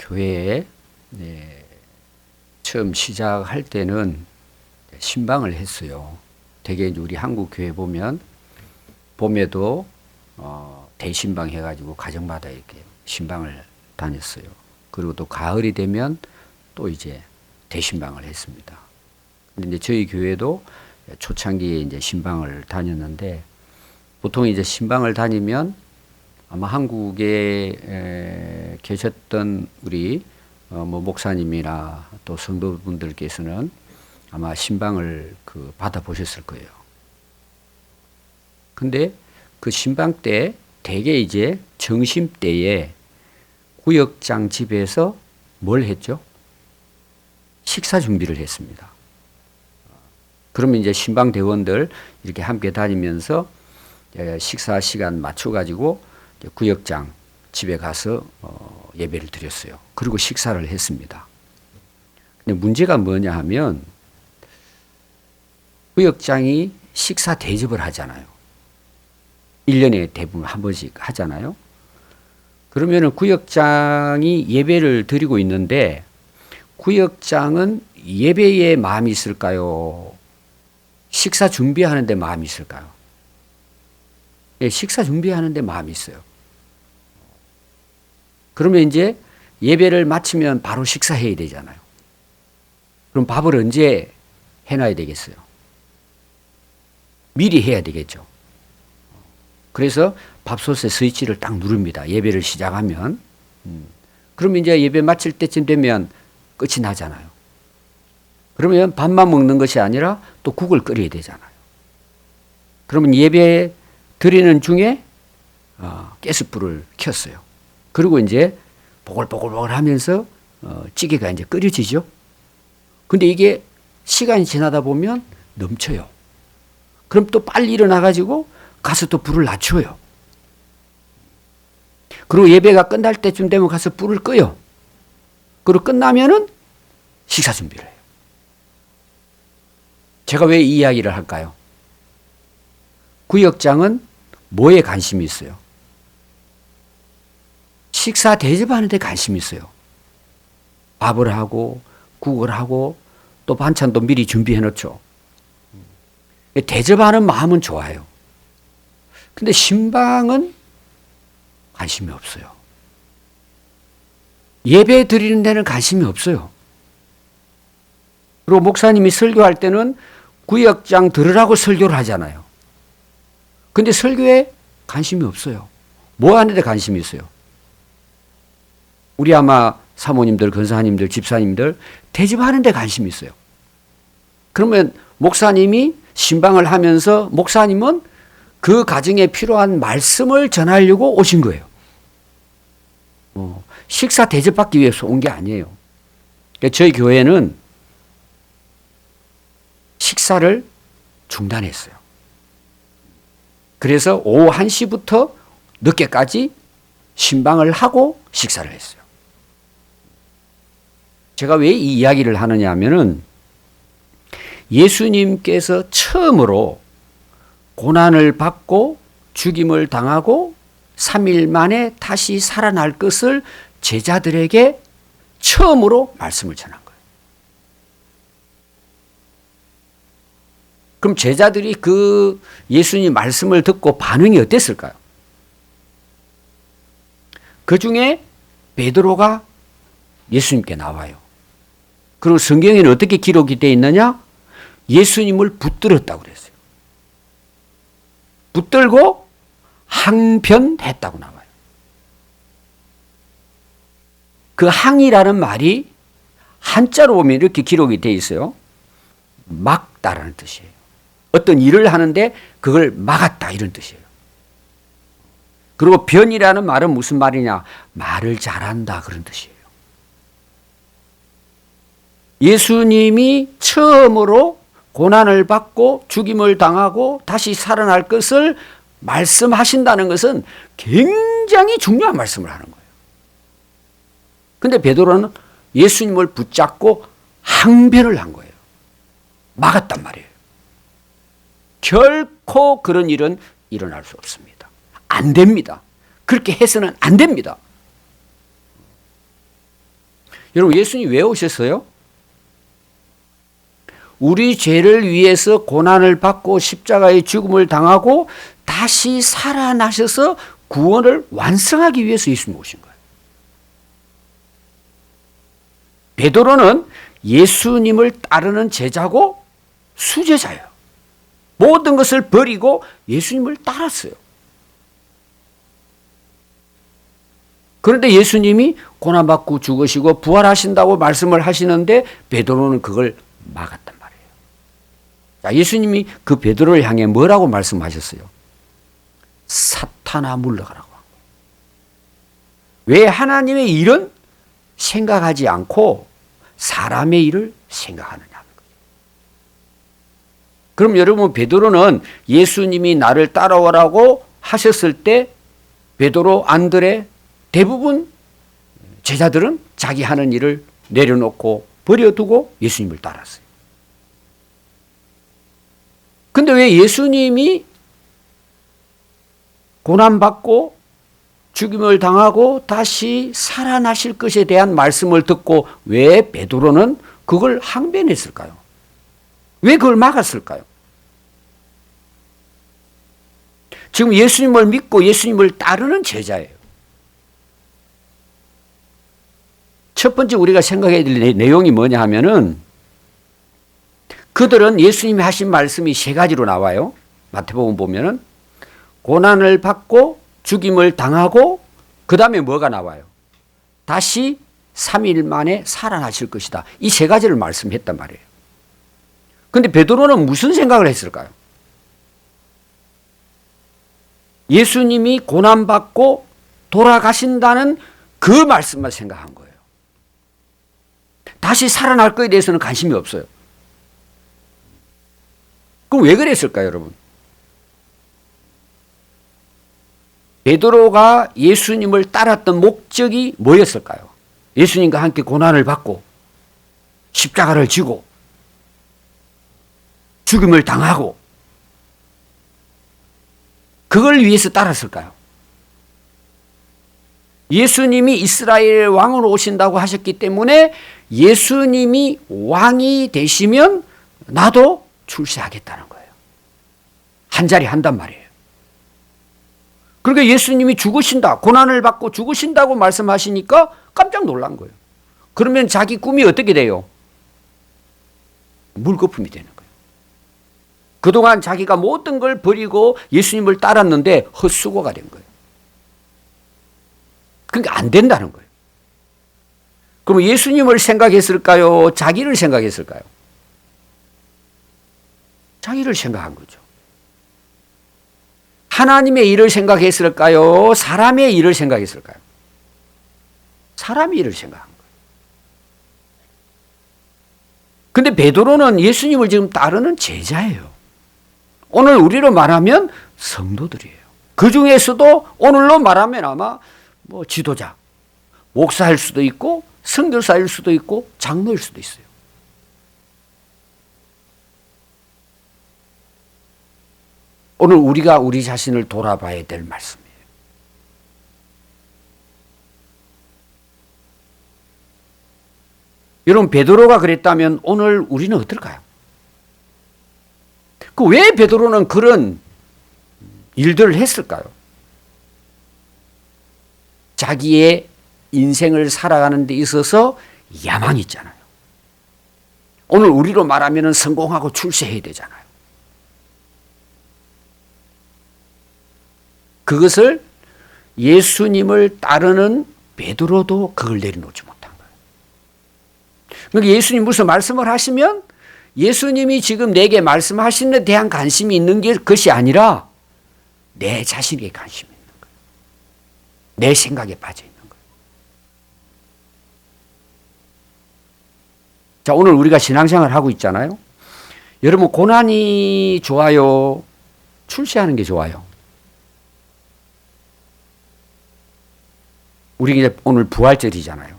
교회에 처음 시작할 때는 신방을 했어요. 되게 우리 한국 교회 보면 봄에도 대신방 해가지고 가정마다 이렇게 신방을 다녔어요. 그리고 또 가을이 되면 또 이제 대신방을 했습니다. 근데 이제 저희 교회도 초창기에 이제 신방을 다녔는데 보통 이제 신방을 다니면 아마 한국에 계셨던 우리 뭐 목사님이나 또 성도분들께서는 아마 신방을 받아 보셨을 거예요. 근데 그 신방 때 대개 이제 정심 때에 구역장 집에서 뭘 했죠? 식사 준비를 했습니다. 그러면 이제 신방 대원들 이렇게 함께 다니면서 식사 시간 맞춰가지고 구역장 집에 가서 예배를 드렸어요. 그리고 식사를 했습니다. 근데 문제가 뭐냐 하면 구역장이 식사 대접을 하잖아요. 1년에 대부분 한 번씩 하잖아요. 그러면은 구역장이 예배를 드리고 있는데 구역장은 예배에 마음이 있을까요? 식사 준비하는 데 마음이 있을까요? 예, 식사 준비하는 데 마음이 있어요. 그러면 이제 예배를 마치면 바로 식사해야 되잖아요. 그럼 밥을 언제 해놔야 되겠어요? 미리 해야 되겠죠. 그래서 밥솥에 스위치를 딱 누릅니다. 예배를 시작하면. 그러면 이제 예배 마칠 때쯤 되면 끝이 나잖아요. 그러면 밥만 먹는 것이 아니라 또 국을 끓여야 되잖아요. 그러면 예배 드리는 중에 가스불을 켰어요. 그리고 이제 보글보글 하면서 찌개가 이제 끓여지죠. 근데 이게 시간이 지나다 보면 넘쳐요. 그럼 또 빨리 일어나가지고 가서 또 불을 낮춰요. 그리고 예배가 끝날 때쯤 되면 가서 불을 꺼요. 그리고 끝나면은 식사 준비를 해요. 제가 왜 이 이야기를 할까요? 구역장은 뭐에 관심이 있어요? 식사 대접하는 데 관심이 있어요. 밥을 하고 국을 하고 또 반찬도 미리 준비해 놓죠. 대접하는 마음은 좋아요. 근데 신방은 관심이 없어요. 예배 드리는 데는 관심이 없어요. 그리고 목사님이 설교할 때는 구역장 들으라고 설교를 하잖아요. 근데 설교에 관심이 없어요. 뭐 하는데 관심이 있어요? 우리 아마 사모님들, 권사님들, 집사님들 대접하는 데 관심이 있어요. 그러면 목사님이 신방을 하면서 목사님은 그 가정에 필요한 말씀을 전하려고 오신 거예요. 식사 대접받기 위해서 온 게 아니에요. 그러니까 저희 교회는 식사를 중단했어요. 그래서 오후 1시부터 늦게까지 신방을 하고 식사를 했어요. 제가 왜 이 이야기를 하느냐 하면은 예수님께서 처음으로 고난을 받고 죽임을 당하고 3일 만에 다시 살아날 것을 제자들에게 처음으로 말씀을 전한 거예요. 그럼 제자들이 그 예수님 말씀을 듣고 반응이 어땠을까요? 그 중에 베드로가 예수님께 나와요. 그리고 성경에는 어떻게 기록이 되어 있느냐? 예수님을 붙들었다고 그랬어요. 붙들고 항변했다고 나와요. 그 항이라는 말이 한자로 보면 이렇게 기록이 되어 있어요. 막다라는 뜻이에요. 어떤 일을 하는데 그걸 막았다 이런 뜻이에요. 그리고 변이라는 말은 무슨 말이냐? 말을 잘한다 그런 뜻이에요. 예수님이 처음으로 고난을 받고 죽임을 당하고 다시 살아날 것을 말씀하신다는 것은 굉장히 중요한 말씀을 하는 거예요. 근데 베드로는 예수님을 붙잡고 항변을 한 거예요. 막았단 말이에요. 결코 그런 일은 일어날 수 없습니다. 안 됩니다. 그렇게 해서는 안 됩니다. 여러분, 예수님 왜 오셨어요? 우리 죄를 위해서 고난을 받고 십자가의 죽음을 당하고 다시 살아나셔서 구원을 완성하기 위해서 예수님 오신 거예요. 베드로는 예수님을 따르는 제자고 수제자예요. 모든 것을 버리고 예수님을 따랐어요. 그런데 예수님이 고난받고 죽으시고 부활하신다고 말씀을 하시는데 베드로는 그걸 막았단 말이에요. 자, 예수님이 그 베드로를 향해 뭐라고 말씀하셨어요? 사탄아 물러가라고. 왜 하나님의 일은 생각하지 않고 사람의 일을 생각하느냐. 그럼 여러분, 베드로는 예수님이 나를 따라오라고 하셨을 때 베드로, 안드레 대부분 제자들은 자기 하는 일을 내려놓고 버려두고 예수님을 따랐어요. 근데 왜 예수님이 고난받고 죽임을 당하고 다시 살아나실 것에 대한 말씀을 듣고 왜 베드로는 그걸 항변했을까요? 왜 그걸 막았을까요? 지금 예수님을 믿고 예수님을 따르는 제자예요. 첫 번째 우리가 생각해야 될 내용이 뭐냐 하면은 그들은 예수님이 하신 말씀이 세 가지로 나와요. 마태복음 보면은 고난을 받고 죽임을 당하고 그 다음에 뭐가 나와요? 다시 3일 만에 살아나실 것이다. 이 세 가지를 말씀했단 말이에요. 그런데 베드로는 무슨 생각을 했을까요? 예수님이 고난받고 돌아가신다는 그 말씀만 생각한 거예요. 다시 살아날 것에 대해서는 관심이 없어요. 그럼 왜 그랬을까요, 여러분? 베드로가 예수님을 따랐던 목적이 뭐였을까요? 예수님과 함께 고난을 받고 십자가를 지고 죽임을 당하고 그걸 위해서 따랐을까요? 예수님이 이스라엘 왕으로 오신다고 하셨기 때문에 예수님이 왕이 되시면 나도 출세하겠다는 거예요. 한 자리 한단 말이에요. 그러니까 예수님이 죽으신다, 고난을 받고 죽으신다고 말씀하시니까 깜짝 놀란 거예요. 그러면 자기 꿈이 어떻게 돼요? 물거품이 되는 거예요. 그동안 자기가 모든 걸 버리고 예수님을 따랐는데 헛수고가 된 거예요. 그러니까 안 된다는 거예요. 그럼 예수님을 생각했을까요? 자기를 생각했을까요? 자기를 생각한 거죠. 하나님의 일을 생각했을까요? 사람의 일을 생각했을까요? 사람의 일을 생각한 거예요. 근데 베드로는 예수님을 지금 따르는 제자예요. 오늘 우리로 말하면 성도들이에요. 그 중에서도 오늘로 말하면 아마 뭐 지도자, 목사일 수도 있고 선교사일 수도 있고 장로일 수도 있어요. 오늘 우리가 우리 자신을 돌아봐야 될 말씀이에요. 여러분, 베드로가 그랬다면 오늘 우리는 어떨까요? 그 왜 베드로는 그런 일들을 했을까요? 자기의 인생을 살아가는 데 있어서 야망이 있잖아요. 오늘 우리로 말하면 성공하고 출세해야 되잖아요. 그것을 예수님을 따르는 베드로도 그걸 내려놓지 못한 거예요. 그러니까 예수님 무슨 말씀을 하시면 예수님이 지금 내게 말씀하시는 데 대한 관심이 있는 것이 아니라 내 자신에게 관심이 있는 거예요. 내 생각에 빠져 있는 거예요. 자, 오늘 우리가 신앙생활을 하고 있잖아요. 여러분, 고난이 좋아요? 출세하는 게 좋아요? 우리 이제 오늘 부활절이잖아요.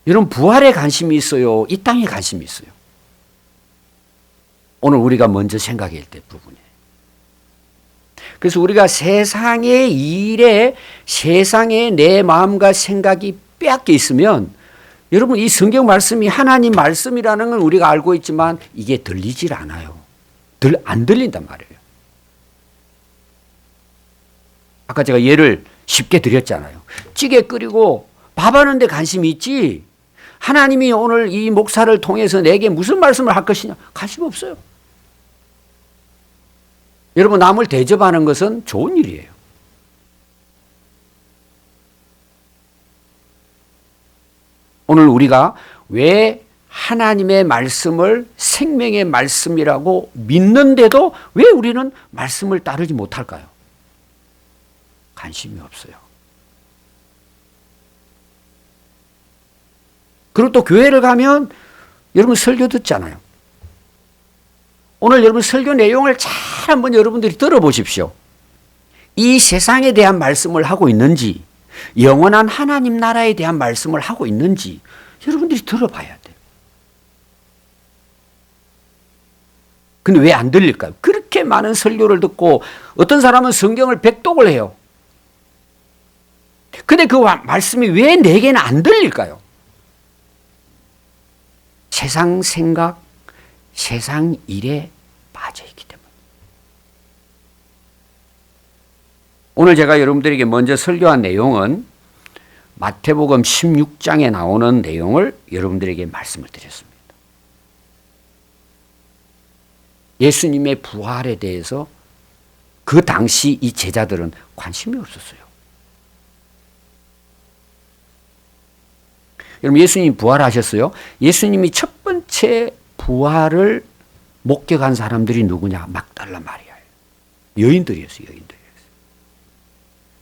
여러분, 부활에 관심이 있어요? 이 땅에 관심이 있어요? 오늘 우리가 먼저 생각해야 될 부분이에요. 그래서 우리가 세상의 일에 세상에 내 마음과 생각이 빼앗겨 있으면 여러분, 이 성경 말씀이 하나님 말씀이라는 건 우리가 알고 있지만 이게 들리질 않아요. 안 들린단 말이에요. 아까 제가 예를 쉽게 드렸잖아요. 찌개 끓이고 밥 하는데 관심이 있지, 하나님이 오늘 이 목사를 통해서 내게 무슨 말씀을 할 것이냐, 관심 없어요. 여러분, 남을 대접하는 것은 좋은 일이에요. 오늘 우리가 왜 하나님의 말씀을 생명의 말씀이라고 믿는데도 왜 우리는 말씀을 따르지 못할까요? 관심이 없어요. 그리고 또 교회를 가면 여러분 설교 듣잖아요. 오늘 여러분 설교 내용을 잘 한번 여러분들이 들어보십시오. 이 세상에 대한 말씀을 하고 있는지, 영원한 하나님 나라에 대한 말씀을 하고 있는지 여러분들이 들어봐야 돼요. 근데 왜 안 들릴까요? 그렇게 많은 설교를 듣고 어떤 사람은 성경을 백독을 해요. 근데 그 말씀이 왜 내게는 안 들릴까요? 세상 생각, 세상 일에 빠져있기 때문에. 오늘 제가 여러분들에게 먼저 설교한 내용은 마태복음 16장에 나오는 내용을 여러분들에게 말씀을 드렸습니다. 예수님의 부활에 대해서 그 당시 이 제자들은 관심이 없었어요. 여러분, 예수님이 부활하셨어요. 예수님이 첫 번째 부활을 목격한 사람들이 누구냐? 막달라 마리아예요. 여인들이었어요.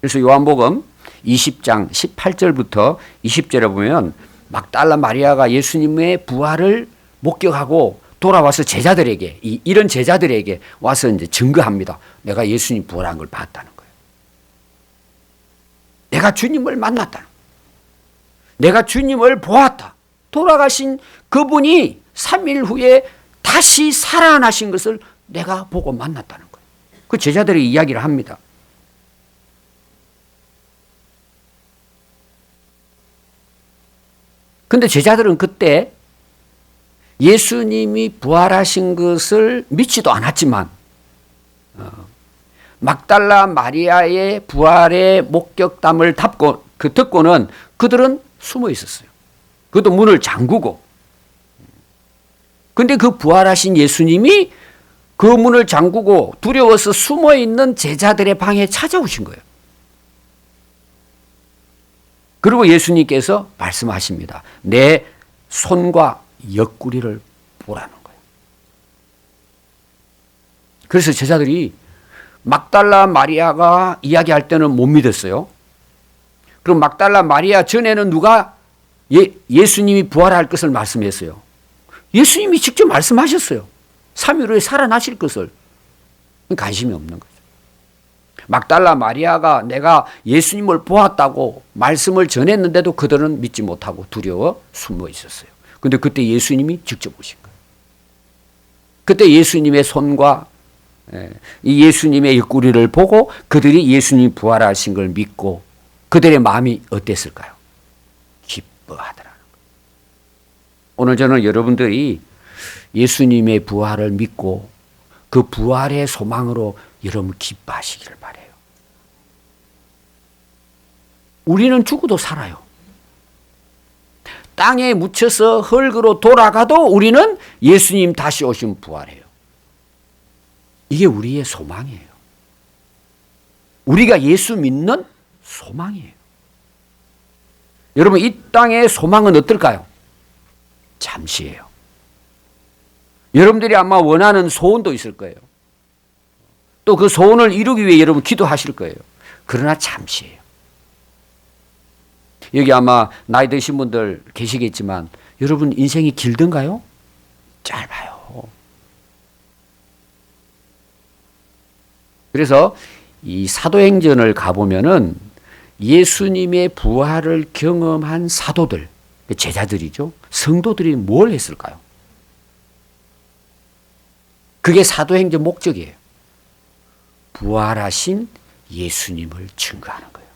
그래서 요한복음 20장 18절부터 20절에 보면 막달라 마리아가 예수님의 부활을 목격하고 돌아와서 제자들에게, 이런 제자들에게 와서 이제 증거합니다. 내가 예수님 부활한 걸 봤다는 거예요. 내가 주님을 만났다는 거예요. 내가 주님을 보았다. 돌아가신 그분이 3일 후에 다시 살아나신 것을 내가 보고 만났다는 거예요. 그 제자들이 이야기를 합니다. 근데 제자들은 그때 예수님이 부활하신 것을 믿지도 않았지만 막달라 마리아의 부활의 목격담을 듣고는 그들은 숨어 있었어요. 그것도 문을 잠그고. 근데 그 부활하신 예수님이 그 문을 잠그고 두려워서 숨어 있는 제자들의 방에 찾아오신 거예요. 그리고 예수님께서 말씀하십니다. 내 손과 옆구리를 보라는 거예요. 그래서 제자들이 막달라 마리아가 이야기할 때는 못 믿었어요. 그럼 막달라 마리아 전에는 누가 예수님이 부활할 것을 말씀했어요. 예수님이 직접 말씀하셨어요. 3일 후에 살아나실 것을. 관심이 없는 거죠. 막달라 마리아가 내가 예수님을 보았다고 말씀을 전했는데도 그들은 믿지 못하고 두려워 숨어 있었어요. 근데 그때 예수님이 직접 오신 거예요. 그때 예수님의 손과 이 예수님의 옆구리를 보고 그들이 예수님 부활하신 걸 믿고 그들의 마음이 어땠을까요? 기뻐하더라는 거예요. 오늘 저는 여러분들이 예수님의 부활을 믿고 그 부활의 소망으로 여러분 기뻐하시기를 바라요. 우리는 죽어도 살아요. 땅에 묻혀서 흙으로 돌아가도 우리는 예수님 다시 오시면 부활해요. 이게 우리의 소망이에요. 우리가 예수 믿는 소망이에요. 여러분, 이 땅의 소망은 어떨까요? 잠시예요. 여러분들이 아마 원하는 소원도 있을 거예요. 또 그 소원을 이루기 위해 여러분 기도하실 거예요. 그러나 잠시예요. 여기 아마 나이 드신 분들 계시겠지만 여러분 인생이 길던가요? 짧아요. 그래서 이 사도행전을 가보면은 예수님의 부활을 경험한 사도들, 제자들이죠. 성도들이 뭘 했을까요? 그게 사도행전 목적이에요. 부활하신 예수님을 증거하는 거예요.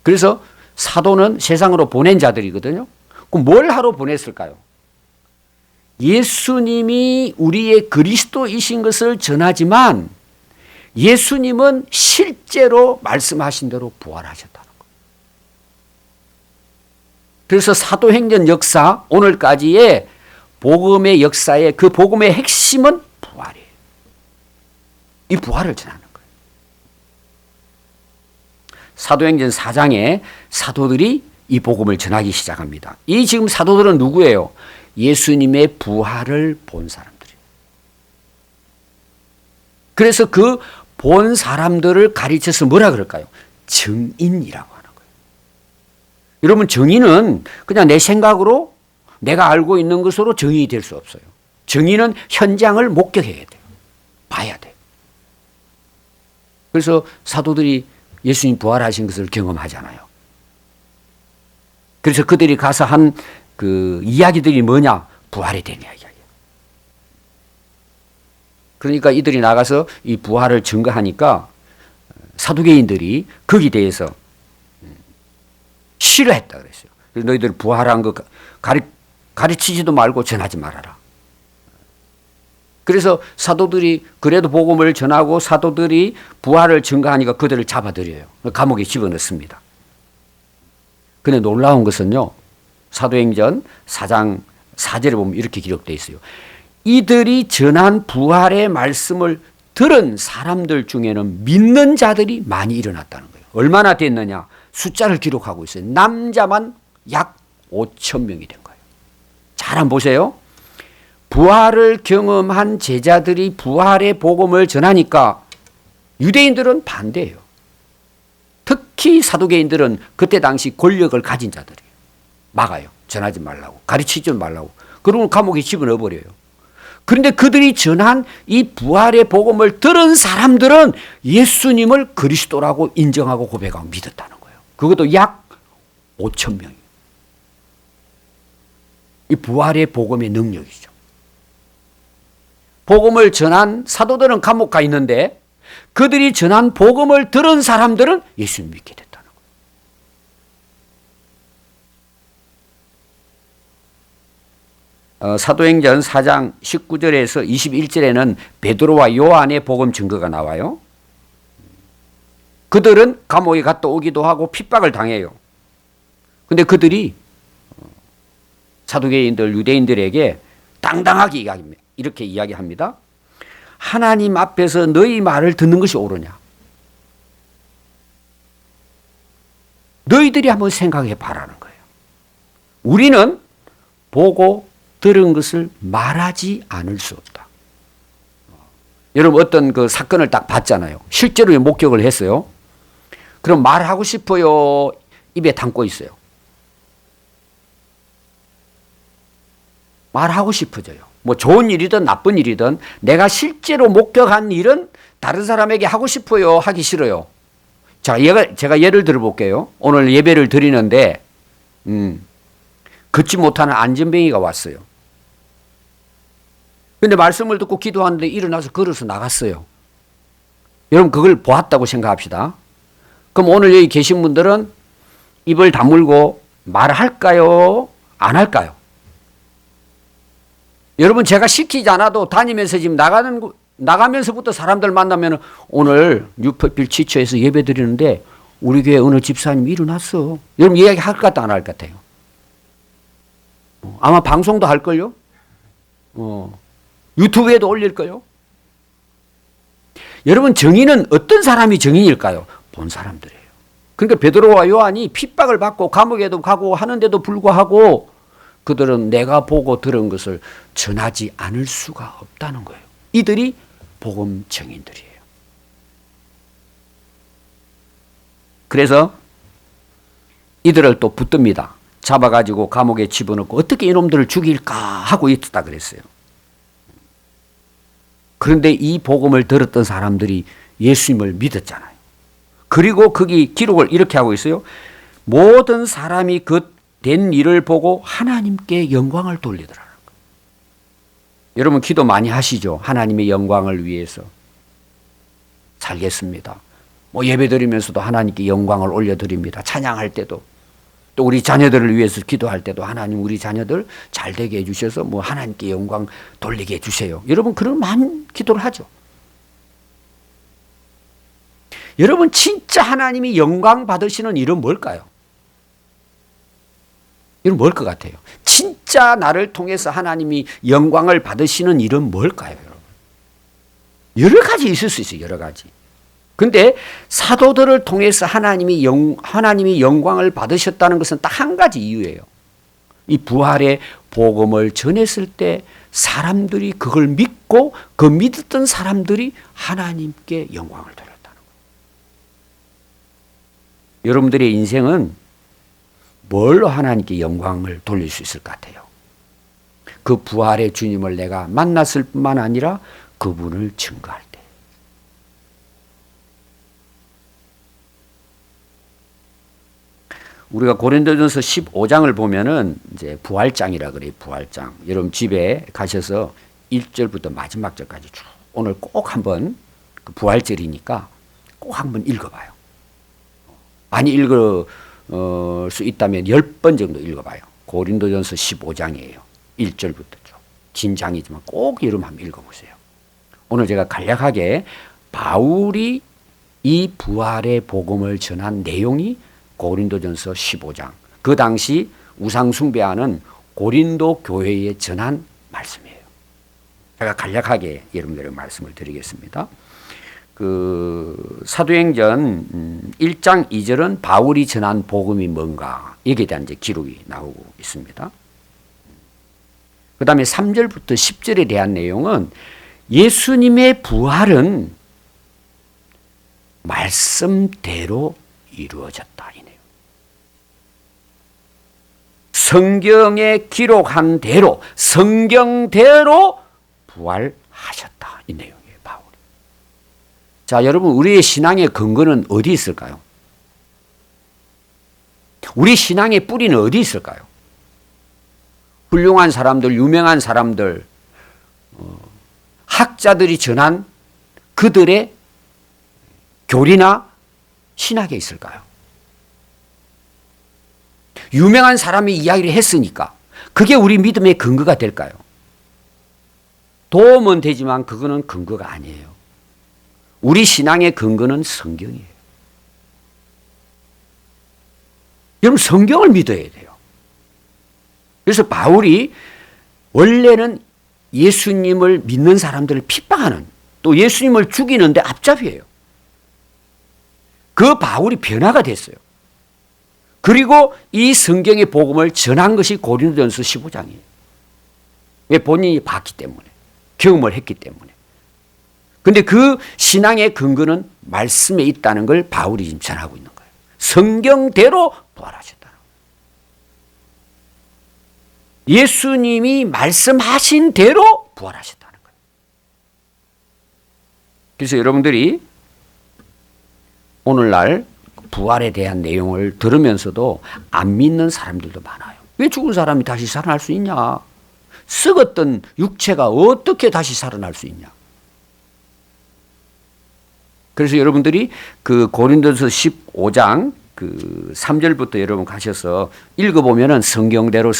그래서 사도는 세상으로 보낸 자들이거든요. 그럼 뭘 하러 보냈을까요? 예수님이 우리의 그리스도이신 것을 전하지만 예수님은 실제로 말씀하신 대로 부활하셨다는 거예요. 그래서 사도행전 역사, 오늘까지의 복음의 역사의 그 복음의 핵심은 부활이에요. 이 부활을 전하는 거예요. 사도행전 4장에 사도들이 이 복음을 전하기 시작합니다. 이 지금 사도들은 누구예요? 예수님의 부활을 본 사람들이에요. 그래서 그 본 사람들을 가르쳐서 뭐라 그럴까요? 증인이라고 하는 거예요. 여러분, 증인은 그냥 내 생각으로 내가 알고 있는 것으로 증인이 될 수 없어요. 증인은 현장을 목격해야 돼요. 봐야 돼요. 그래서 사도들이 예수님 부활하신 것을 경험하잖아요. 그래서 그들이 가서 한 그 이야기들이 뭐냐? 부활에 대한 이야기예요. 그러니까 이들이 나가서 이 부활을 증거하니까 사두개인들이 거기에 대해서 싫어했다 그랬어요. 너희들 부활한 거 가르치지도 말고 전하지 말아라. 그래서 사도들이 그래도 복음을 전하고 사도들이 부활을 증거하니까 그들을 잡아들여요. 감옥에 집어넣습니다. 근데 놀라운 것은요, 사도행전 4장 4절에 보면 이렇게 기록되어 있어요. 이들이 전한 부활의 말씀을 들은 사람들 중에는 믿는 자들이 많이 일어났다는 거예요. 얼마나 됐느냐? 숫자를 기록하고 있어요. 남자만 약 5천 명이 된 거예요. 잘 한번 보세요. 부활을 경험한 제자들이 부활의 복음을 전하니까 유대인들은 반대해요. 특히 사두개인들은 그때 당시 권력을 가진 자들이에요. 막아요. 전하지 말라고. 가르치지 말라고. 그러면 감옥에 집어넣어버려요. 그런데 그들이 전한 이 부활의 복음을 들은 사람들은 예수님을 그리스도라고 인정하고 고백하고 믿었다는 거예요. 그것도 약 5천 명이에요. 이 부활의 복음의 능력이죠. 복음을 전한 사도들은 감옥 가 있는데 그들이 전한 복음을 들은 사람들은 예수님 믿게 됐다는 거예요. 사도행전 4장 19절에서 21절에는 베드로와 요한의 복음 증거가 나와요. 그들은 감옥에 갔다 오기도 하고 핍박을 당해요. 근데 그들이 사두개인들, 유대인들에게 당당하게 이렇게 이야기합니다. 하나님 앞에서 너희 말을 듣는 것이 옳으냐? 너희들이 한번 생각해 봐라는 거예요. 우리는 보고 들은 것을 말하지 않을 수 없다. 여러분, 어떤 그 사건을 딱 봤잖아요. 실제로 목격을 했어요. 그럼 말하고 싶어요? 입에 담고 있어요? 말하고 싶어져요. 뭐 좋은 일이든 나쁜 일이든 내가 실제로 목격한 일은 다른 사람에게 하고 싶어요? 하기 싫어요? 자, 제가 예를 들어 볼게요. 오늘 예배를 드리는데 걷지 못하는 안전뱅이가 왔어요. 근데 말씀을 듣고 기도하는데 일어나서 걸어서 나갔어요. 여러분, 그걸 보았다고 생각합시다. 그럼 오늘 여기 계신 분들은 입을 다물고 말할까요? 안 할까요? 여러분, 제가 시키지 않아도 다니면서 지금 나가면서부터 사람들 만나면 오늘 뉴퍼필 지처에서 예배 드리는데 우리 교회 어느 집사님이 일어났어. 여러분, 이야기 할 것 같다, 안 할 것 같아요? 아마 방송도 할걸요? 유튜브에도 올릴걸요? 여러분, 정의는 어떤 사람이 정의일까요? 본 사람들이에요. 그러니까 베드로와 요한이 핍박을 받고 감옥에도 가고 하는데도 불구하고 그들은 내가 보고 들은 것을 전하지 않을 수가 없다는 거예요. 이들이 복음 증인들이에요. 그래서 이들을 또 붙듭니다. 잡아가지고 감옥에 집어넣고 어떻게 이놈들을 죽일까 하고 있었다 그랬어요. 그런데 이 복음을 들었던 사람들이 예수님을 믿었잖아요. 그리고 거기 기록을 이렇게 하고 있어요. 모든 사람이 그 된 일을 보고 하나님께 영광을 돌리더라는 거예요. 여러분, 기도 많이 하시죠? 하나님의 영광을 위해서 살겠습니다. 뭐 예배 드리면서도 하나님께 영광을 올려드립니다. 찬양할 때도 또 우리 자녀들을 위해서 기도할 때도 하나님 우리 자녀들 잘 되게 해주셔서 뭐 하나님께 영광 돌리게 해주세요. 여러분 그런 많은 기도를 하죠. 여러분 진짜 하나님이 영광 받으시는 일은 뭘까요? 이건 뭘 것 같아요? 진짜 나를 통해서 하나님이 영광을 받으시는 일은 뭘까요, 여러분? 여러 가지 있을 수 있어요, 여러 가지. 근데 사도들을 통해서 하나님이 영광을 받으셨다는 것은 딱 한 가지 이유예요. 이 부활의 복음을 전했을 때 사람들이 그걸 믿고 그 믿었던 사람들이 하나님께 영광을 돌렸다는 거예요. 여러분들의 인생은 뭘로 하나님께 영광을 돌릴 수 있을 것 같아요? 그 부활의 주님을 내가 만났을 뿐만 아니라 그분을 증거할 때. 우리가 고린도전서 15장을 보면은 이제 부활장이라 그래요. 부활장. 여러분 집에 가셔서 1절부터 마지막 절까지 쭉 오늘 꼭 한번 그 부활절이니까 꼭 한번 읽어봐요. 많이 읽을 수 있다면 10번 정도 읽어봐요. 고린도전서 15장이에요. 1절부터 쭉. 긴 장이지만 꼭 여러분 한번 읽어보세요. 오늘 제가 간략하게 바울이 이 부활의 복음을 전한 내용이 고린도전서 15장. 그 당시 우상 숭배하는 고린도 교회에 전한 말씀이에요. 제가 간략하게 여러분들에게 말씀을 드리겠습니다. 그 사도행전 1장 2절은 바울이 전한 복음이 뭔가 여기에 대한 이제 기록이 나오고 있습니다. 그 다음에 3절부터 10절에 대한 내용은 예수님의 부활은 말씀대로 이루어졌다. 이 내용. 성경에 기록한 대로 성경대로 부활하셨다. 이 내용이에요. 바울이. 자, 여러분 우리의 신앙의 근거는 어디 있을까요? 우리 신앙의 뿌리는 어디 있을까요? 훌륭한 사람들, 유명한 사람들, 학자들이 전한 그들의 교리나 신학에 있을까요? 유명한 사람이 이야기를 했으니까 그게 우리 믿음의 근거가 될까요? 도움은 되지만 그거는 근거가 아니에요. 우리 신앙의 근거는 성경이에요. 여러분 성경을 믿어야 돼요. 그래서 바울이 원래는 예수님을 믿는 사람들을 핍박하는 또 예수님을 죽이는데 앞잡이에요. 그 바울이 변화가 됐어요. 그리고 이 성경의 복음을 전한 것이 고린도전서 15장이에요. 왜? 본인이 봤기 때문에, 경험을 했기 때문에. 근데 그 신앙의 근거는 말씀에 있다는 걸 바울이 지금 전하고 있는 거예요. 성경대로 부활하셨다. 예수님이 말씀하신 대로 부활하셨다는 거예요. 그래서 여러분들이 오늘날 부활에 대한 내용을 들으면서도 안 믿는 사람들도 많아요. 왜 죽은 사람이 다시 살아날 수 있냐? 썩었던 육체가 어떻게 다시 살아날 수 있냐? 그래서 여러분들이 그 고린도서 15장 그 3절부터 여러분 가셔서 읽어보면은 성경대로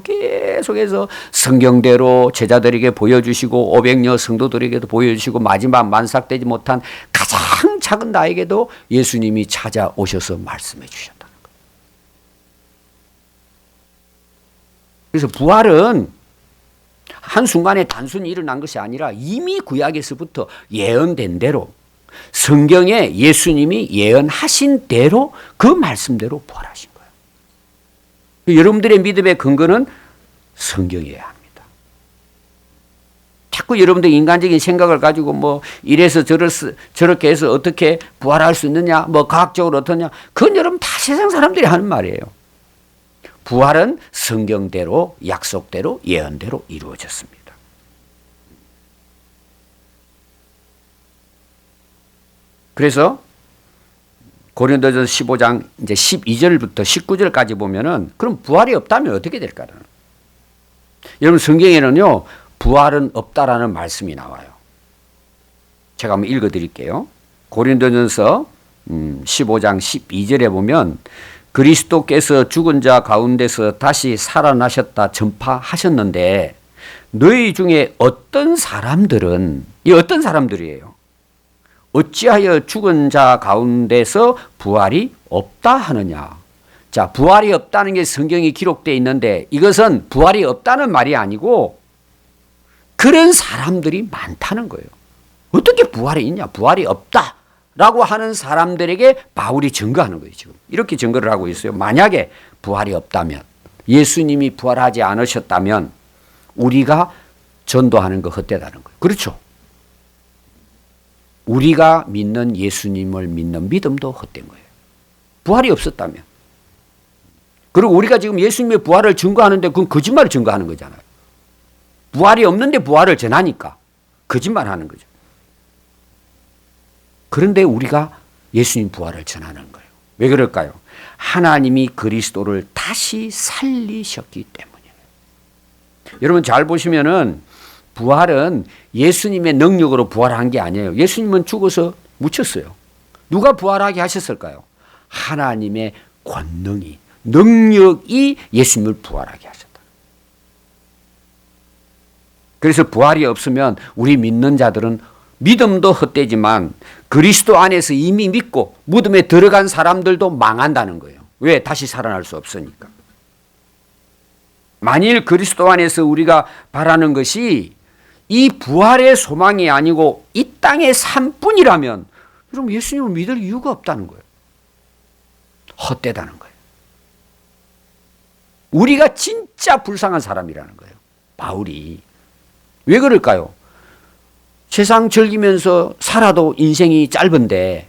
계속해서 성경대로 제자들에게 보여주시고 500여 성도들에게도 보여주시고 마지막 만삭되지 못한 가장 작은 나에게도 예수님이 찾아오셔서 말씀해 주셨다는 거예요. 그래서 부활은 한순간에 단순히 일어난 것이 아니라 이미 구약에서부터 예언된 대로 성경에 예수님이 예언하신 대로 그 말씀대로 부활하신 거예요. 여러분들의 믿음의 근거는 성경이어야 합니다. 자꾸 여러분들 인간적인 생각을 가지고 뭐 이래서 저렇게 해서 어떻게 부활할 수 있느냐, 뭐 과학적으로 어떠냐, 그건 여러분 다 세상 사람들이 하는 말이에요. 부활은 성경대로 약속대로 예언대로 이루어졌습니다. 그래서 고린도전서 15장 이제 12절부터 19절까지 보면은 그럼 부활이 없다면 어떻게 될까요? 여러분 성경에는요 부활은 없다라는 말씀이 나와요. 제가 한번 읽어드릴게요. 고린도전서 15장 12절에 보면 그리스도께서 죽은 자 가운데서 다시 살아나셨다 전파하셨는데 너희 중에 어떤 사람들은 이 어떤 사람들이에요? 어찌하여 죽은 자 가운데서 부활이 없다 하느냐? 자, 부활이 없다는 게 성경에 기록되어 있는데 이것은 부활이 없다는 말이 아니고 그런 사람들이 많다는 거예요. 어떻게 부활이 있냐? 부활이 없다. 라고 하는 사람들에게 바울이 증거하는 거예요. 지금 이렇게 증거를 하고 있어요. 만약에 부활이 없다면, 예수님이 부활하지 않으셨다면 우리가 전도하는 거 헛되다는 거예요. 그렇죠? 우리가 믿는 예수님을 믿는 믿음도 헛된 거예요. 부활이 없었다면. 그리고 우리가 지금 예수님의 부활을 증거하는데 그건 거짓말을 증거하는 거잖아요. 부활이 없는데 부활을 전하니까 거짓말하는 거죠. 그런데 우리가 예수님 부활을 전하는 거예요. 왜 그럴까요? 하나님이 그리스도를 다시 살리셨기 때문이에요. 여러분 잘 보시면은 부활은 예수님의 능력으로 부활한 게 아니에요. 예수님은 죽어서 묻혔어요. 누가 부활하게 하셨을까요? 하나님의 권능이, 능력이 예수님을 부활하게 하셨다. 그래서 부활이 없으면 우리 믿는 자들은 믿음도 헛되지만 그리스도 안에서 이미 믿고 무덤에 들어간 사람들도 망한다는 거예요. 왜? 다시 살아날 수 없으니까. 만일 그리스도 안에서 우리가 바라는 것이 이 부활의 소망이 아니고 이 땅의 삶뿐이라면 여러분 예수님을 믿을 이유가 없다는 거예요. 헛되다는 거예요. 우리가 진짜 불쌍한 사람이라는 거예요. 바울이. 왜 그럴까요? 세상 즐기면서 살아도 인생이 짧은데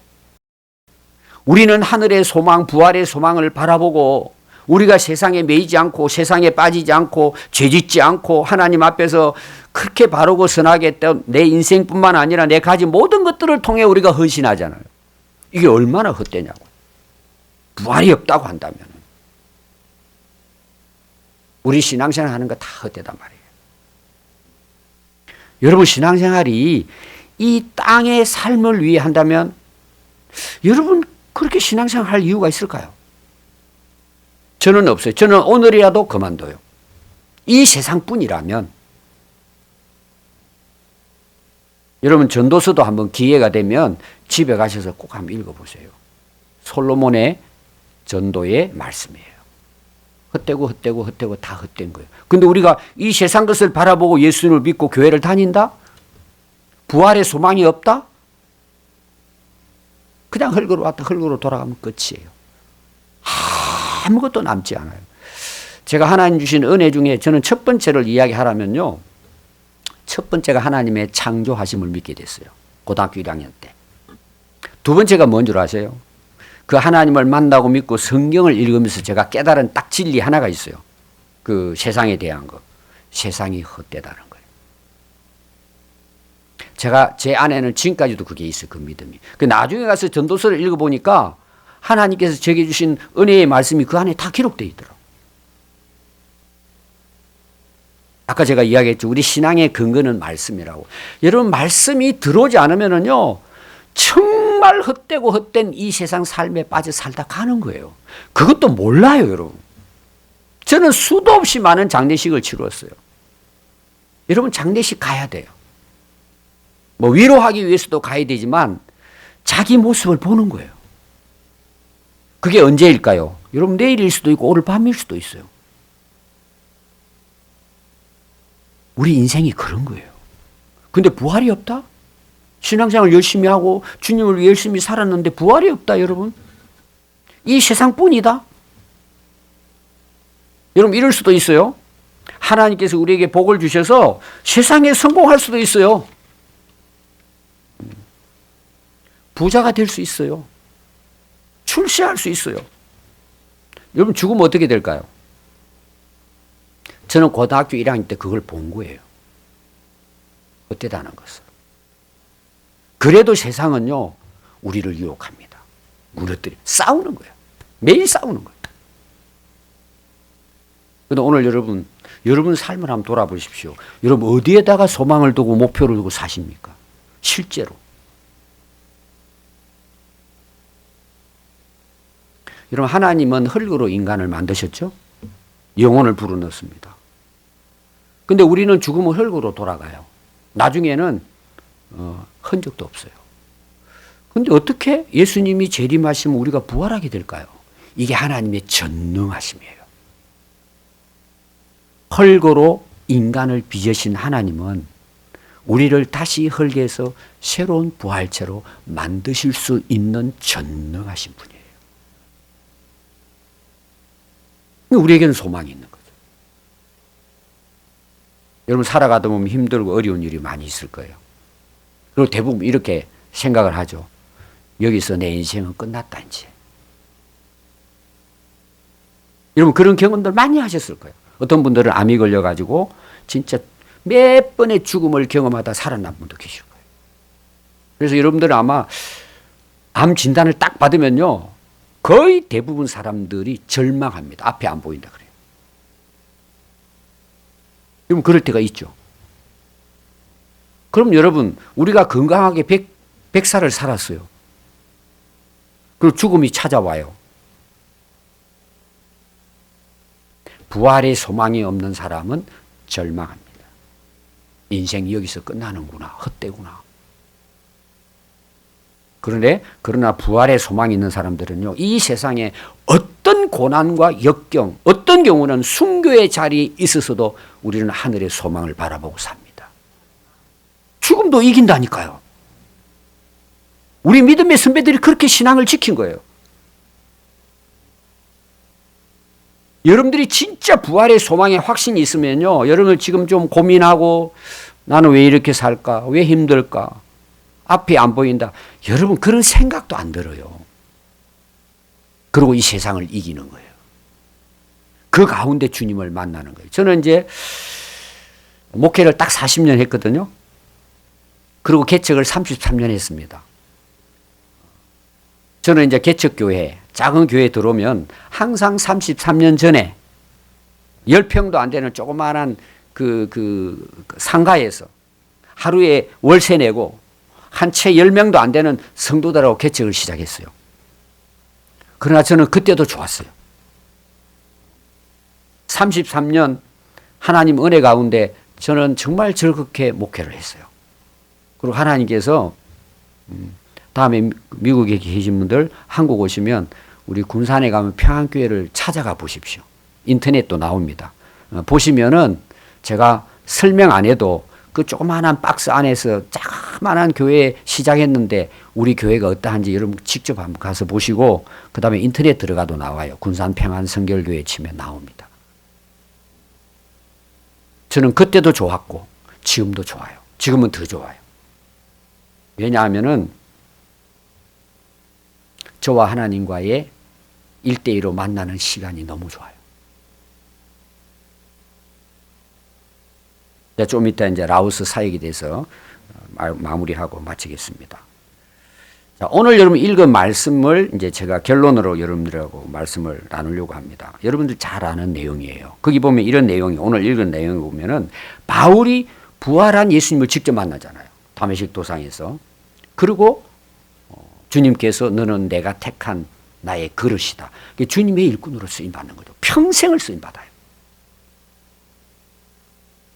우리는 하늘의 소망, 부활의 소망을 바라보고 우리가 세상에 매이지 않고 세상에 빠지지 않고 죄짓지 않고 하나님 앞에서 그렇게 바르고 선하게 했던 내 인생뿐만 아니라 내 가진 모든 것들을 통해 우리가 헌신하잖아요. 이게 얼마나 헛되냐고. 부활이 없다고 한다면 우리 신앙생활 하는 거 다 헛되단 말이에요. 여러분 신앙생활이 이 땅의 삶을 위해 한다면 여러분 그렇게 신앙생활 할 이유가 있을까요? 저는 없어요. 저는 오늘이라도 그만둬요. 이 세상뿐이라면. 여러분 전도서도 한번 기회가 되면 집에 가셔서 꼭 한번 읽어보세요. 솔로몬의 전도의 말씀이에요. 헛되고 다 헛된 거예요. 근데 우리가 이 세상 것을 바라보고 예수님을 믿고 교회를 다닌다? 부활의 소망이 없다? 그냥 흙으로 왔다 흙으로 돌아가면 끝이에요. 아무것도 남지 않아요. 제가 하나님 주신 은혜 중에 저는 첫 번째를 이야기하라면요. 첫 번째가 하나님의 창조하심을 믿게 됐어요. 고등학교 1학년 때. 두 번째가 뭔 줄 아세요? 그 하나님을 만나고 믿고 성경을 읽으면서 제가 깨달은 딱 진리 하나가 있어요. 그 세상에 대한 거. 세상이 헛되다는 거예요. 제가 제 안에는 지금까지도 그게 있어요. 그 믿음이. 그 나중에 가서 전도서를 읽어보니까 하나님께서 제게 주신 은혜의 말씀이 그 안에 다 기록되어 있더라고요. 아까 제가 이야기했죠. 우리 신앙의 근거는 말씀이라고. 여러분 말씀이 들어오지 않으면은요. 정말 헛되고 헛된 이 세상 삶에 빠져 살다 가는 거예요. 그것도 몰라요, 여러분. 저는 수도 없이 많은 장례식을 치루었어요. 여러분 장례식 가야 돼요. 뭐 위로하기 위해서도 가야 되지만 자기 모습을 보는 거예요. 그게 언제일까요? 여러분 내일일 수도 있고 오늘 밤일 수도 있어요. 우리 인생이 그런 거예요. 근데 부활이 없다? 신앙생활 열심히 하고 주님을 위해 열심히 살았는데 부활이 없다, 여러분. 이 세상뿐이다. 여러분 이럴 수도 있어요. 하나님께서 우리에게 복을 주셔서 세상에 성공할 수도 있어요. 부자가 될 수 있어요. 출세할 수 있어요. 여러분 죽으면 어떻게 될까요? 저는 고등학교 1학년 때 그걸 본 거예요. 헛되다는 것을. 그래도 세상은요, 우리를 유혹합니다. 무너뜨려. 싸우는 거예요. 매일 싸우는 거예요. 그런데 오늘 여러분 삶을 한번 돌아보십시오. 여러분 어디에다가 소망을 두고 목표를 두고 사십니까? 실제로. 여러분 하나님은 흙으로 인간을 만드셨죠? 영혼을 불어넣습니다. 근데 우리는 죽으면 흙으로 돌아가요. 나중에는 흔적도 없어요. 근데 어떻게 예수님이 재림하시면 우리가 부활하게 될까요? 이게 하나님의 전능하심이에요. 흙으로 인간을 빚으신 하나님은 우리를 다시 흙에서 새로운 부활체로 만드실 수 있는 전능하신 분이에요. 우리에게는 소망이 있는 거죠. 여러분 살아가다 보면 힘들고 어려운 일이 많이 있을 거예요. 그리고 대부분 이렇게 생각을 하죠. 여기서 내 인생은 끝났다 이제. 여러분 그런 경험들 많이 하셨을 거예요. 어떤 분들은 암이 걸려가지고 진짜 몇 번의 죽음을 경험하다 살아난 분도 계실 거예요. 그래서 여러분들은 아마 암 진단을 딱 받으면요. 거의 대부분 사람들이 절망합니다. 앞에 안 보인다 그래요. 여러분 그럴 때가 있죠. 그럼 여러분 우리가 건강하게 100살을 살았어요. 그리고 죽음이 찾아와요. 부활의 소망이 없는 사람은 절망합니다. 인생이 여기서 끝나는구나. 헛되구나. 그러나 부활의 소망이 있는 사람들은요. 이 세상에 어떤 고난과 역경, 어떤 경우는 순교의 자리에 있어서도 우리는 하늘의 소망을 바라보고 삽니다. 죽음도 이긴다니까요. 우리 믿음의 선배들이 그렇게 신앙을 지킨 거예요. 여러분들이 진짜 부활의 소망에 확신이 있으면요. 여러분 지금 좀 고민하고 나는 왜 이렇게 살까? 왜 힘들까? 앞이 안 보인다. 여러분 그런 생각도 안 들어요. 그리고 이 세상을 이기는 거예요. 그 가운데 주님을 만나는 거예요. 저는 이제 목회를 딱 40년 했거든요. 그리고 개척을 33년 했습니다. 저는 이제 개척교회, 작은 교회에 들어오면 항상 33년 전에 10평도 안 되는 조그마한 그 상가에서 하루에 월세 내고 한 채 10명도 안 되는 성도들하고 개척을 시작했어요. 그러나 저는 그때도 좋았어요. 33년 하나님 은혜 가운데 저는 정말 즐겁게 목회를 했어요. 그리고 하나님께서 다음에 미국에 계신 분들 한국 오시면 우리 군산에 가면 평안교회를 찾아가 보십시오. 인터넷도 나옵니다. 보시면은 제가 설명 안 해도 그 조그마한 박스 안에서 자그마한 교회 시작했는데 우리 교회가 어떠한지 여러분 직접 한번 가서 보시고 그 다음에 인터넷 들어가도 나와요. 군산 평안 성결교회 치면 나옵니다. 저는 그때도 좋았고 지금도 좋아요. 지금은 더 좋아요. 왜냐하면은 저와 하나님과의 1대1로 만나는 시간이 너무 좋아요. 좀 이따 이제 라오스 사역에 대해서 마무리하고 마치겠습니다. 자, 오늘 여러분 읽은 말씀을 이제 제가 결론으로 여러분들하고 말씀을 나누려고 합니다. 여러분들 잘 아는 내용이에요. 거기 보면 이런 내용이 오늘 읽은 내용을 보면은 바울이 부활한 예수님을 직접 만나잖아요. 다메섹 도상에서. 그리고 주님께서 너는 내가 택한 나의 그릇이다. 주님의 일꾼으로 쓰임받는 거죠. 평생을 쓰임받아요.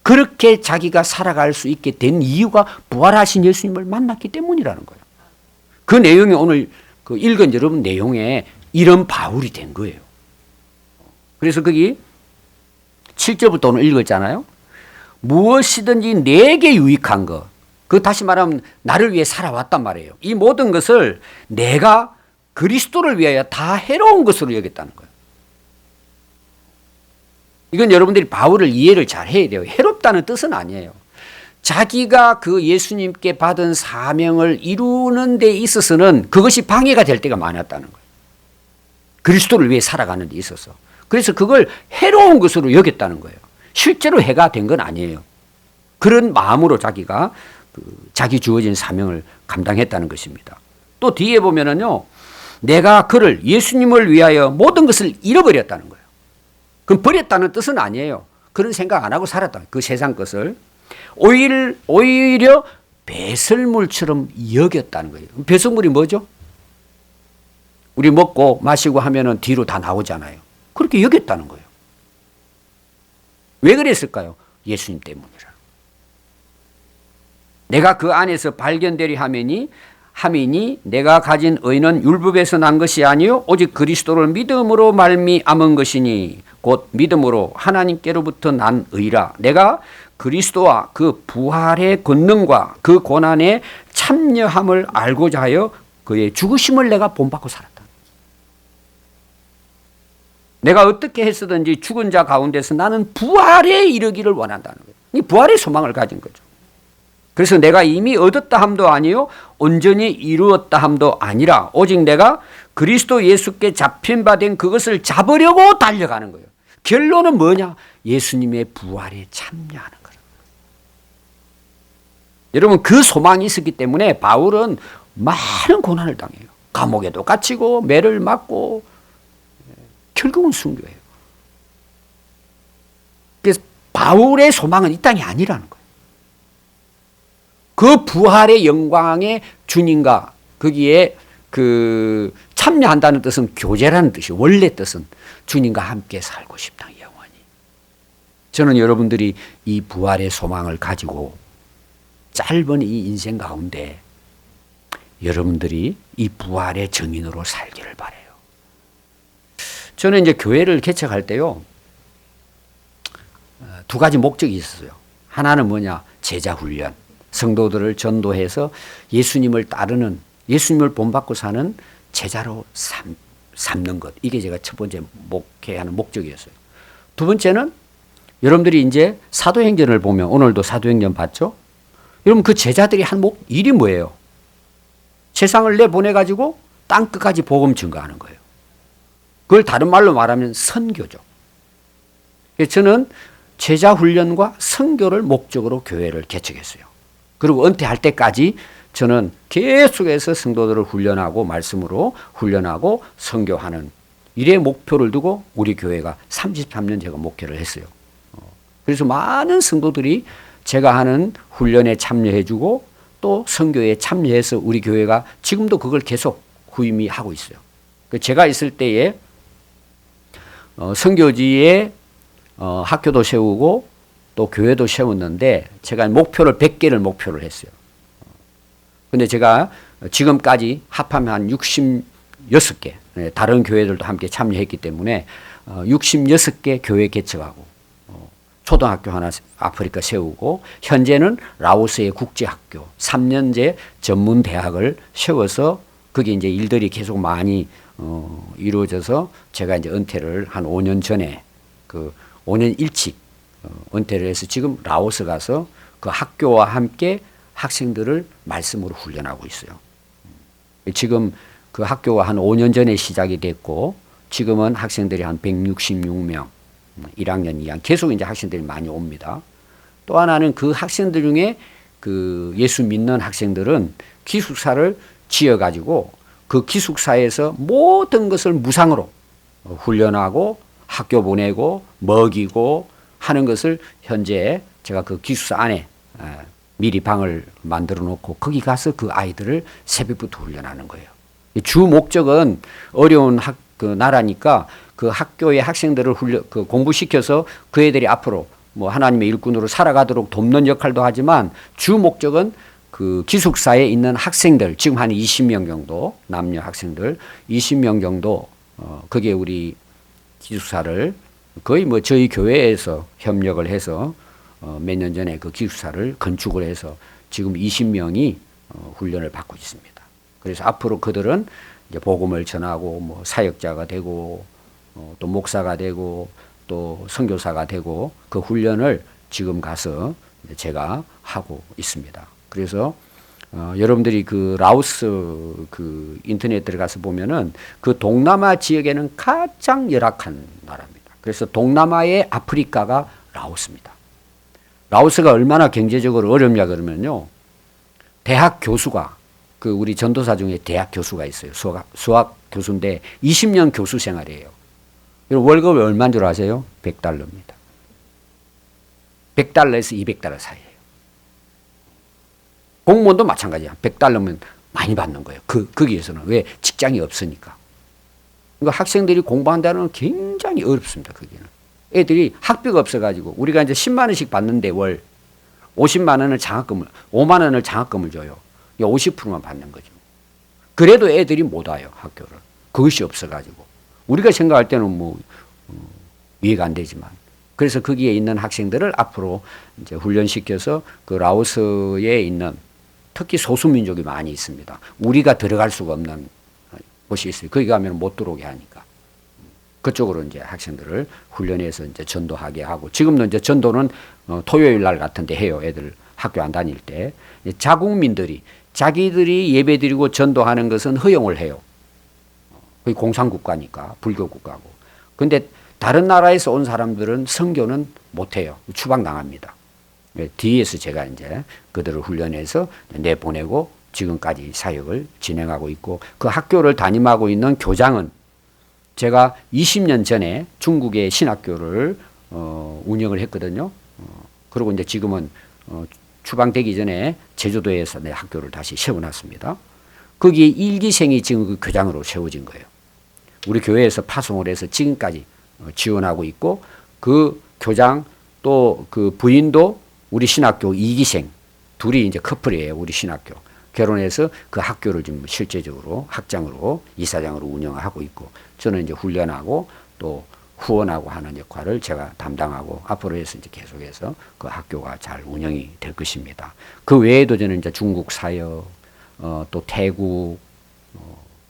그렇게 자기가 살아갈 수 있게 된 이유가 부활하신 예수님을 만났기 때문이라는 거예요. 그 내용이 오늘 그 읽은 여러분 내용에 이런 바울이 된 거예요. 그래서 거기 7절부터 오늘 읽었잖아요. 무엇이든지 내게 유익한 것. 그 다시 말하면 나를 위해 살아왔단 말이에요. 이 모든 것을 내가 그리스도를 위하여 다 해로운 것으로 여겼다는 거예요. 이건 여러분들이 바울을 이해를 잘 해야 돼요. 해롭다는 뜻은 아니에요. 자기가 그 예수님께 받은 사명을 이루는 데 있어서는 그것이 방해가 될 때가 많았다는 거예요. 그리스도를 위해 살아가는 데 있어서. 그래서 그걸 해로운 것으로 여겼다는 거예요. 실제로 해가 된 건 아니에요. 그런 마음으로 자기가 자기 주어진 사명을 감당했다는 것입니다. 또 뒤에 보면은요, 내가 그를 예수님을 위하여 모든 것을 잃어버렸다는 거예요. 그럼 버렸다는 뜻은 아니에요. 그런 생각 안 하고 살았다. 그 세상 것을 오히려 배설물처럼 여겼다는 거예요. 배설물이 뭐죠? 우리 먹고 마시고 하면은 뒤로 다 나오잖아요. 그렇게 여겼다는 거예요. 왜 그랬을까요? 예수님 때문이라. 내가 그 안에서 발견되리 하매니 내가 가진 의는 율법에서 난 것이 아니요 오직 그리스도를 믿음으로 말미암은 것이니 곧 믿음으로 하나님께로부터 난 의라. 내가 그리스도와 그 부활의 권능과 그 고난에 참여함을 알고자 하여 그의 죽으심을 내가 본받고 살았다. 내가 어떻게 했었든지 죽은 자 가운데서 나는 부활에 이르기를 원한다는 거예요. 이 부활의 소망을 가진 거죠. 그래서 내가 이미 얻었다 함도 아니요 온전히 이루었다 함도 아니라 오직 내가 그리스도 예수께 잡힌 바 된 그것을 잡으려고 달려가는 거예요. 결론은 뭐냐? 예수님의 부활에 참여하는 거예요. 여러분, 그 소망이 있었기 때문에 바울은 많은 고난을 당해요. 감옥에도 갇히고 매를 맞고 결국은 순교해요. 그래서 바울의 소망은 이 땅이 아니라는 거예요. 그 부활의 영광의 주님과 거기에 그 참여한다는 뜻은 교제라는 뜻이에요. 원래 뜻은 주님과 함께 살고 싶다, 영원히. 저는 여러분들이 이 부활의 소망을 가지고 짧은 이 인생 가운데 여러분들이 이 부활의 증인으로 살기를 바라요. 저는 이제 교회를 개척할 때요, 두 가지 목적이 있었어요. 하나는 뭐냐? 제자 훈련. 성도들을 전도해서 예수님을 따르는, 예수님을 본받고 사는 제자로 삼는 것. 이게 제가 첫 번째 목회하는 목적이었어요. 두 번째는 여러분들이 이제 사도행전을 보면, 오늘도 사도행전 봤죠? 여러분, 그 제자들이 한 일이 뭐예요? 세상을 내보내가지고 땅 끝까지 복음 증거하는 거예요. 그걸 다른 말로 말하면 선교죠. 그래서 저는 제자 훈련과 선교를 목적으로 교회를 개척했어요. 그리고 은퇴할 때까지 저는 계속해서 성도들을 훈련하고 말씀으로 훈련하고 선교하는 일의 목표를 두고 우리 교회가 33년 제가 목회를 했어요. 그래서 많은 성도들이 제가 하는 훈련에 참여해주고 또 선교에 참여해서 우리 교회가 지금도 그걸 계속 후임하고 있어요. 제가 있을 때에 선교지에 학교도 세우고 또 교회도 세웠는데 제가 목표를 100개를 목표를 했어요. 근데 제가 지금까지 합하면 한 66개, 다른 교회들도 함께 참여했기 때문에 66개 교회 개척하고 초등학교 하나 아프리카 세우고 현재는 라오스의 국제학교 3년제 전문대학을 세워서 그게 이제 일들이 계속 많이 이루어져서 제가 이제 은퇴를 한 5년 전에 그 5년 일찍 은퇴를 해서 지금 라오스 가서 그 학교와 함께 학생들을 말씀으로 훈련하고 있어요. 지금 그 학교가 한 5년 전에 시작이 됐고 지금은 학생들이 한 166명, 1학년, 2학년 계속 이제 학생들이 많이 옵니다. 또 하나는 그 학생들 중에 그 예수 믿는 학생들은 기숙사를 지어가지고 그 기숙사에서 모든 것을 무상으로 훈련하고 학교 보내고 먹이고 하는 것을 현재 제가 그 기숙사 안에 미리 방을 만들어 놓고 거기 가서 그 아이들을 새벽부터 훈련하는 거예요. 주 목적은 어려운 그 나라니까 그 학교의 학생들을 그 공부시켜서 그 애들이 앞으로 뭐 하나님의 일꾼으로 살아가도록 돕는 역할도 하지만 주 목적은 그 기숙사에 있는 학생들, 지금 한 20명 정도, 남녀 학생들 20명 정도, 그게 우리 기숙사를 거의 뭐 저희 교회에서 협력을 해서 몇 년 전에 그 기숙사를 건축을 해서 지금 20명이 훈련을 받고 있습니다. 그래서 앞으로 그들은 이제 복음을 전하고 뭐 사역자가 되고 또 목사가 되고 또 선교사가 되고 그 훈련을 지금 가서 제가 하고 있습니다. 그래서 여러분들이 그 라오스 그 인터넷 들어가서 보면은 그 동남아 지역에는 가장 열악한 나라입니다. 그래서 동남아의 아프리카가 라오스입니다. 라오스가 얼마나 경제적으로 어렵냐 그러면요. 대학 교수가 그 우리 전도사 중에 대학 교수가 있어요. 수학 교수인데 20년 교수 생활이에요. 월급이 얼마인 줄 아세요? $100입니다. $100에서 $200 사이에요. 공무원도 마찬가지야. $100면 많이 받는 거예요. 거기에서는. 왜? 직장이 없으니까. 그러니까 학생들이 공부한다는 건 굉장히 어렵습니다. 거기는 애들이 학비가 없어가지고 우리가 이제 10만 원씩 받는데 월 50만 원을 장학금을 5만 원을 장학금을 줘요. 50%만 받는 거죠. 그래도 애들이 못 와요 학교를. 그것이 없어가지고 우리가 생각할 때는 뭐 이해가 안 되지만 그래서 거기에 있는 학생들을 앞으로 이제 훈련시켜서 그 라오스에 있는 특히 소수민족이 많이 있습니다. 우리가 들어갈 수가 없는 곳이 있어요. 거기 가면 못 들어오게 하니까 그쪽으로 이제 학생들을 훈련해서 이제 전도하게 하고 지금도 이제 전도는 토요일 날 같은데 해요. 애들 학교 안 다닐 때 자국민들이 자기들이 예배드리고 전도하는 것은 허용을 해요. 거의 공산국가니까 불교국가고. 근데 다른 나라에서 온 사람들은 선교는 못해요. 추방당합니다. 뒤에서 제가 이제 그들을 훈련해서 내보내고 지금까지 사역을 진행하고 있고 그 학교를 담임하고 있는 교장은 제가 20년 전에 중국의 신학교를 운영을 했거든요. 그리고 이제 지금은 추방되기 전에 제주도에서 내 학교를 다시 세워놨습니다. 거기에 일기생이 지금 그 교장으로 세워진 거예요. 우리 교회에서 파송을 해서 지금까지 지원하고 있고 그 교장 또 그 부인도 우리 신학교 2기생 둘이 이제 커플이에요. 우리 신학교 결혼해서 그 학교를 지금 실제적으로 학장으로 이사장으로 운영하고 있고 저는 이제 훈련하고 또 후원하고 하는 역할을 제가 담당하고 앞으로 해서 이제 계속해서 그 학교가 잘 운영이 될 것입니다. 그 외에도 저는 이제 중국 사역 또 태국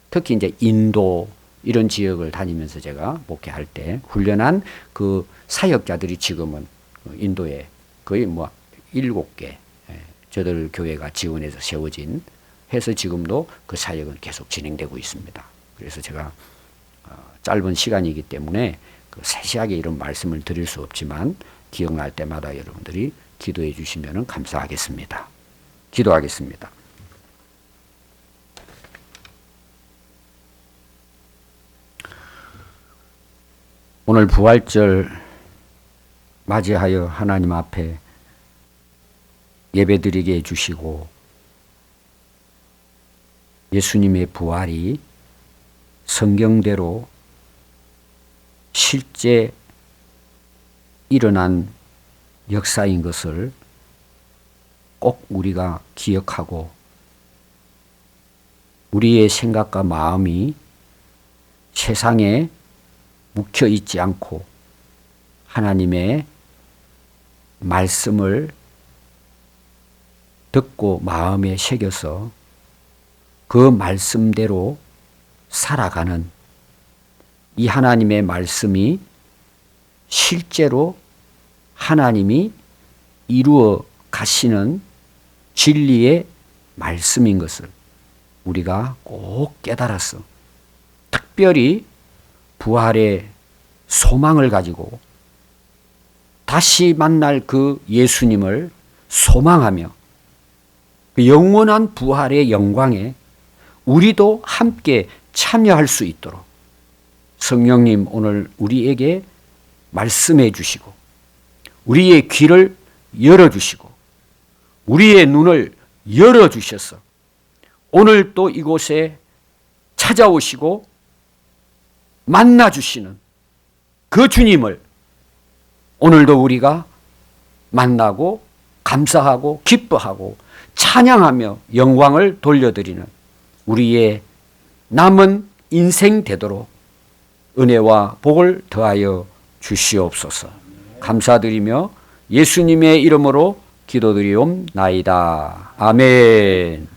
특히 이제 인도 이런 지역을 다니면서 제가 목회할 때 훈련한 그 사역자들이 지금은 인도에 거의 뭐 7개 저들 교회가 지원해서 세워진 해서 지금도 그 사역은 계속 진행되고 있습니다. 그래서 제가 짧은 시간이기 때문에 그 세세하게 이런 말씀을 드릴 수 없지만 기억날 때마다 여러분들이 기도해 주시면 감사하겠습니다. 기도하겠습니다. 오늘 부활절 맞이하여 하나님 앞에 예배드리게 해주시고 예수님의 부활이 성경대로 실제 일어난 역사인 것을 꼭 우리가 기억하고 우리의 생각과 마음이 세상에 묵혀 있지 않고 하나님의 말씀을 듣고 마음에 새겨서 그 말씀대로 살아가는 이 하나님의 말씀이 실제로 하나님이 이루어 가시는 진리의 말씀인 것을 우리가 꼭 깨달아서 특별히 부활의 소망을 가지고 다시 만날 그 예수님을 소망하며 그 영원한 부활의 영광에 우리도 함께 참여할 수 있도록 성령님 오늘 우리에게 말씀해 주시고 우리의 귀를 열어주시고 우리의 눈을 열어주셔서 오늘 또 이곳에 찾아오시고 만나주시는 그 주님을 오늘도 우리가 만나고 감사하고 기뻐하고 찬양하며 영광을 돌려드리는 우리의 남은 인생 되도록 은혜와 복을 더하여 주시옵소서. 감사드리며 예수님의 이름으로 기도드리옵나이다. 아멘.